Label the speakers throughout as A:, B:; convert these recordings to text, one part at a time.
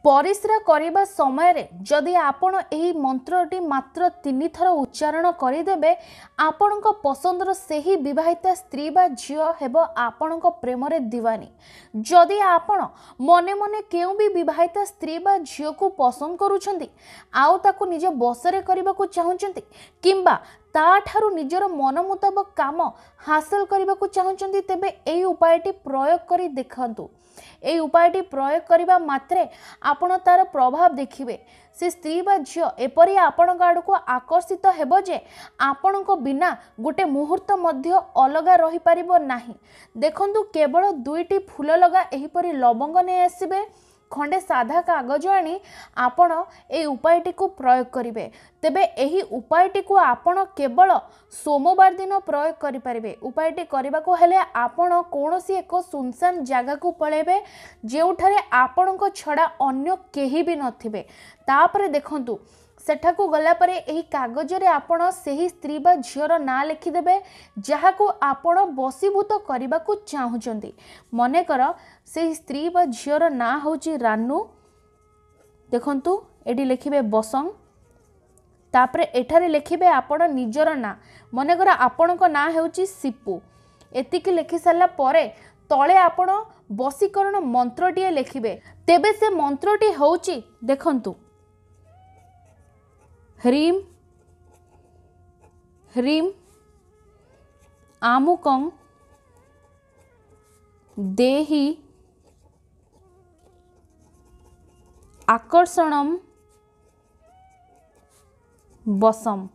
A: परिस्रा करने समय जदि आपण यही मंत्रटी मात्र 3 थर उच्चारण करदेवे आपण पसंदर से ही विवाहिता स्त्री बा झील हेब आपण प्रेम रे दीवानी। जदि आपण मने मने केउ भी विवाहिता स्त्री बा झील को पसंद करूछंती आउ ताकू निज बसरे करबा को चाहुचंती किंबा ताठारु निजर मन मुताबक काम हासिल करबा को चाहुचंती तेबे एई उपायटी प्रयोग करी देखंतु। এই উপায়টি প্রয়োগ করিবা মাত্রে आपण तार प्रभाव देखिबे से स्त्री बा झियो एपरि आपण आड़क आकर्षित हेबो जे आपण बिना गोटे मुहूर्त मध्य अलगा रही पारिबो नाही। देखंतु केवल 2टी फूल लगा एहीपरि लवंग ने आसीबे खंडे साधा कागज आनी आपण ए उपायटी को प्रयोग करिवे। तेबे एही उपायटी को आपण केवल सोमवार दिन प्रयोग करि परिबे। उपायटी करबा को हेले आपण कोनोसी एक सुनसान जगह को पळेबे जेउठारे आपणको छडा अन्य केही भी नथिबे। तापरे देखंतु सेठाकू गला परे एही कागज रे आपण सेही स्त्री बा झियर ना लिखि देबे जहाकू आपण बसीभूत करबा को चाहुचंती। मने कर सेही स्त्री बा झियर ना होची रानू। देखंतु एडी लिखिबे बसंग तापरे एठारे लिखिबे आपण निजर ना। मने कर आपणको ना हेउची सिपू। एतिकी लिखि साला परे तळे आपण बसीकरण मंत्रटी लिखिबे। तेबे से मंत्रटी होची देखंतु ह्रीम ह्रीम आमुकं देहि आकर्षणम बसम।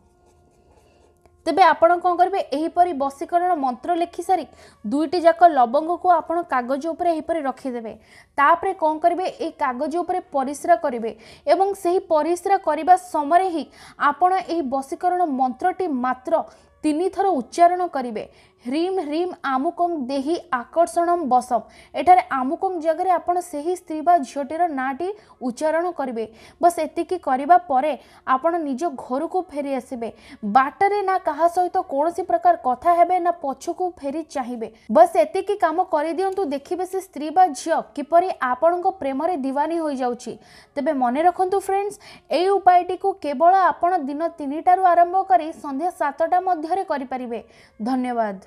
A: तेबे आपण कौन करेंगे एहीपरि बसीकरण मंत्र लिखि सारी 2टी जाक लवंग को आपण कागज उपरे एहीपरि रखिदेवे। तापरे कौन करेंगे ए कागज उपरे परिस्रा करेंगे एवं सही परिस्रा करबा समय ही आपण एही बसीकरण मंत्रटी मात्र 3 थर उच्चारण करेंगे ह्रीम ह्रीम आमुकं देहि आकर्षणम बसम। एठारे आमुकं जगह आपण सही स्त्री बा झियोटीर नाटी उच्चारण करेंगे। बस एतिकी करबा परे आपण निज घर को फेरी आसबे। बाटरे ना कहा सहित कोनोसी प्रकार कथा हेबे ना पछकू फेरी चाहिबे। बस एतिकी काम करि दियंतु देखिबे से स्त्री बा झियो किपरि आपणको प्रेम रे दीवानी होई जाउची। तबे मने रखंतु फ्रेंड्स एई उपायटी को केवल आपण दिन 3टारु आरंभ करी संध्या 7टा मध्यरे करि परिबे। धन्यवाद।